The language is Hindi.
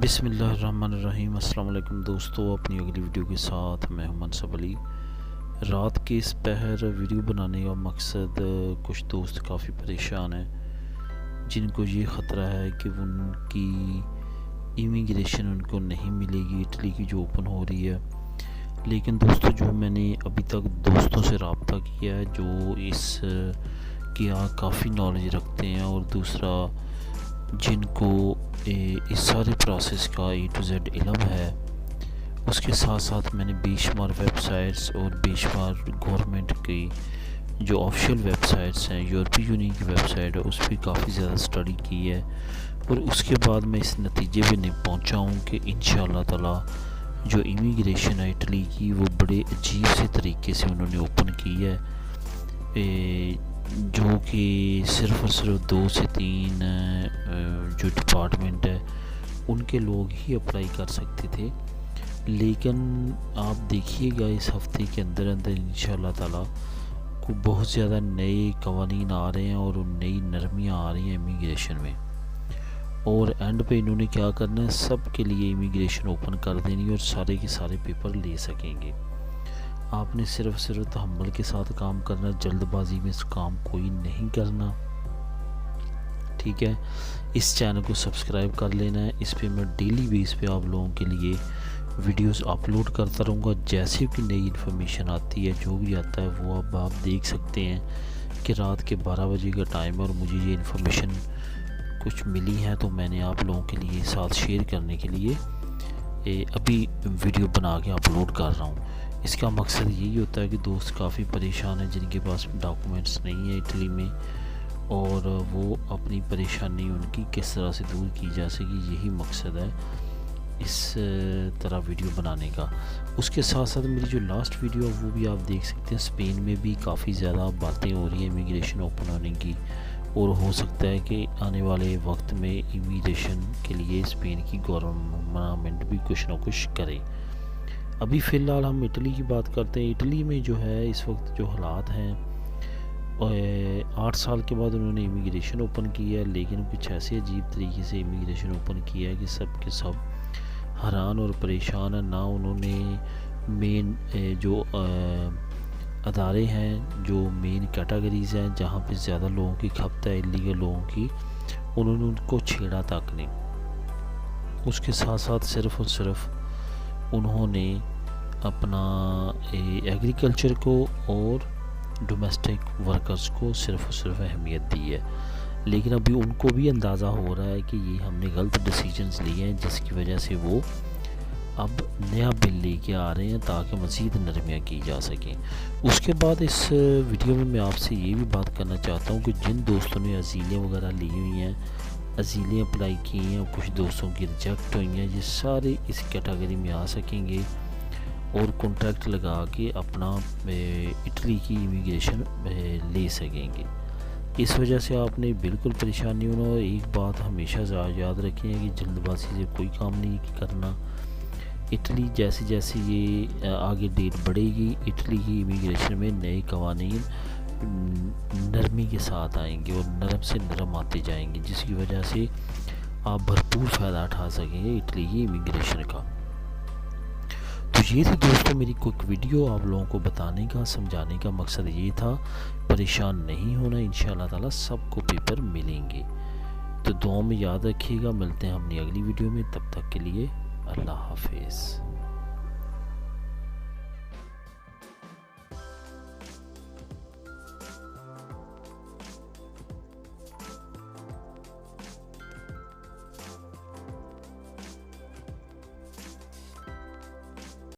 बिस्मिल्लाहिर्रहमानिर्रहीम। अस्सलाम वालेकुम दोस्तों, अपनी अगली वीडियो के साथ मैं हूं मनसब अली। रात के इस पहर वीडियो बनाने का मकसद, कुछ दोस्त काफ़ी परेशान हैं जिनको ये ख़तरा है कि उनकी इमिग्रेशन उनको नहीं मिलेगी इटली की जो ओपन हो रही है। लेकिन दोस्तों, जो मैंने अभी तक दोस्तों से रब्ता किया है जो इस की काफ़ी नॉलेज रखते हैं, और दूसरा जिनको इस सारे प्रोसेस का A to Z इल्म है, उसके साथ साथ मैंने बेशुमार वेबसाइट्स और बेशुमार गवर्नमेंट की जो ऑफिशियल वेबसाइट्स हैं, यूरोपीय यूनियन की वेबसाइट है, उस पर काफ़ी ज़्यादा स्टडी की है। और उसके बाद मैं इस नतीजे पे नहीं पहुंचा हूँ कि इंशाअल्लाह ताला जो इमिग्रेशन है इटली की, वो बड़े अजीब से तरीके से उन्होंने ओपन की है, जो कि सिर्फ़ और सिर्फ 2 से 3 जो डिपार्टमेंट है उनके लोग ही अप्लाई कर सकते थे। लेकिन आप देखिएगा इस हफ्ते के अंदर अंदर इंशाअल्लाह ताला को बहुत ज़्यादा नए कवानीन आ रहे हैं और नई नरमियाँ आ रही हैं इमिग्रेशन में। और एंड पे इन्होंने क्या करना है, सब के लिए इमिग्रेशन ओपन कर देनी और सारे के सारे पेपर ले सकेंगे। आपने सिर्फ तहम्मुल के साथ काम करना, जल्दबाजी में इस काम कोई नहीं करना, ठीक है। इस चैनल को सब्सक्राइब कर लेना है। इस पे मैं डेली बेस पे आप लोगों के लिए वीडियोस अपलोड करता रहूँगा। जैसे कि नई इन्फॉर्मेशन आती है, जो भी आता है वो अब आप देख सकते हैं कि रात के 12 बजे का टाइम है और मुझे ये इन्फॉर्मेशन कुछ मिली है, तो मैंने आप लोगों के लिए साथ शेयर करने के लिए अभी वीडियो बना के अपलोड कर रहा हूँ। इसका मकसद यही होता है कि दोस्त काफ़ी परेशान हैं जिनके पास डॉक्यूमेंट्स नहीं है इटली में, और वो अपनी परेशानी उनकी किस तरह से दूर की जा सके, यही मकसद है इस तरह वीडियो बनाने का। उसके साथ साथ मेरी जो लास्ट वीडियो है वो भी आप देख सकते हैं। स्पेन में भी काफ़ी ज़्यादा बातें हो रही हैं इमिग्रेशन ओपन होने की, और हो सकता है कि आने वाले वक्त में इमिग्रेशन के लिए स्पेन की गवर्नमेंट भी कुछ ना कुछ करे। अभी फ़िलहाल हम इटली की बात करते हैं। इटली में जो है इस वक्त जो हालात हैं, 8 साल के बाद उन्होंने इमिग्रेशन ओपन की है, लेकिन कुछ ऐसे अजीब तरीके से इमिग्रेशन ओपन किया है कि सब के सब हैरान और परेशान है। ना उन्होंने मेन जो अदारे हैं, जो मेन कैटेगरीज़ हैं जहाँ पे ज़्यादा लोगों की खपत है इलीगल लोगों की, उन्होंने उनको छेड़ा तक नहीं। उसके साथ साथ सिर्फ़ और सिर्फ उन्होंने अपना एग्रीकल्चर को और डोमेस्टिक वर्कर्स को सिर्फ़ और सिर्फ अहमियत दी है। लेकिन अभी उनको भी अंदाज़ा हो रहा है कि ये हमने गलत डिसीजंस लिए हैं, जिसकी वजह से वो अब नया बिल लेके आ रहे हैं ताकि मज़ीद नरमियाँ की जा सकें। उसके बाद इस वीडियो में मैं आपसे ये भी बात करना चाहता हूँ कि जिन दोस्तों ने अजीलें वगैरह ली हुई हैं, अजीलें अप्लाई की हैं, कुछ दोस्तों की रिजेक्ट हुई हैं, ये सारे इस कैटेगरी में आ सकेंगे और कॉन्ट्रैक्ट लगा के अपना इटली की इमिग्रेशन ले सकेंगे। इस वजह से आपने बिल्कुल परेशानी होना। और एक बात हमेशा याद रखें कि जल्दबाजी से कोई काम नहीं करना। इटली जैसे जैसे ये आगे डेट बढ़ेगी, इटली की इमिग्रेशन में नए कवानीन नरमी के साथ आएंगे और नरम से नरम आते जाएंगे, जिसकी वजह से आप भरपूर फ़ायदा उठा सकेंगे इटली की इमिग्रेशन का। तो ये थी दोस्तों मेरी क्विक वीडियो, आप लोगों को बताने का, समझाने का मकसद ये था। परेशान नहीं होना, इंशाअल्लाह ताला सबको पेपर मिलेंगे। तो दुआ में याद रखिएगा। मिलते हैं अपनी अगली वीडियो में, तब तक के लिए अल्लाह हाफिज़।